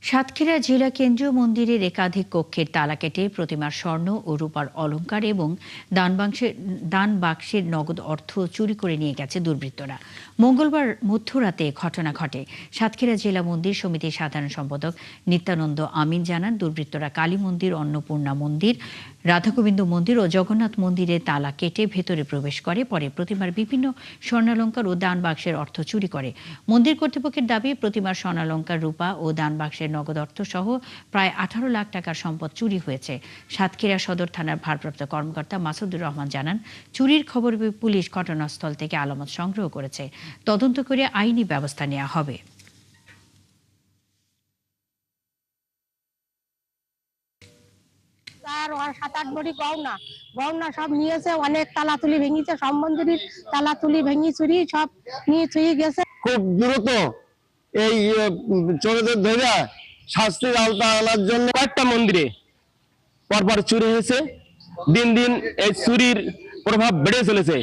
সাতক্ষীরা জেলা কেন্দ্রীয় মন্দিরের একাধিক কক্ষের তালা কেটে প্রতিমার স্বর্ণ ও রূপার অলংকার এবং দান বাক্সের নগদ অর্থ চুরি করে নিয়ে গেছে দুর্বৃত্তরা। মঙ্গলবার মধ্যরাতে ঘটনা ঘটে। সাতক্ষীরা জেলা মন্দির সমিতির সাধারণ সম্পাদক নিত্যানন্দ আমিন জানান, দুর্বৃত্তরা কালী মন্দির, অন্নপূর্ণা মন্দির, রাধাগোবিন্দ মন্দির ও জগন্নাথ মন্দিরে তালা কেটে ভেতরে প্রবেশ করে। পরে প্রতিমার বিভিন্ন স্বর্ণালংকার ও দান বাক্সের অর্থ চুরি করে। মন্দির কর্তৃপক্ষের দাবি, প্রতিমার স্বর্ণালংকার, রূপা ও দান বাক্সের নগদ অর্থ সহ প্রায় 18 লাখ টাকার সম্পদ চুরি হয়েছে। সাতক্ষীরা সদর থানার ভারপ্রাপ্ত কর্মকর্তা মাসুদুর রহমান জানান, চুরির খবর পেয়ে পুলিশ ঘটনাস্থল থেকে আলামত সংগ্রহ করেছে। তদন্ত করে আইনি ব্যবস্থা নেওয়া হবে। আর 7-8 ভরি গহনা সব নিয়েছে, অনেক তালাতুলি ভেঙেছে, সব মন্দিরের তালাতুলি ভেঙে চুরি সব নিয়ে চুরি গেছে। খুব দ্রুত এই চোরদের ধরে শাস্তির আওতা আনার জন্য কয়েকটা মন্দিরে পরপর চুরি হয়েছে। দিন দিন এই চুরির প্রভাব বেড়ে চলেছে।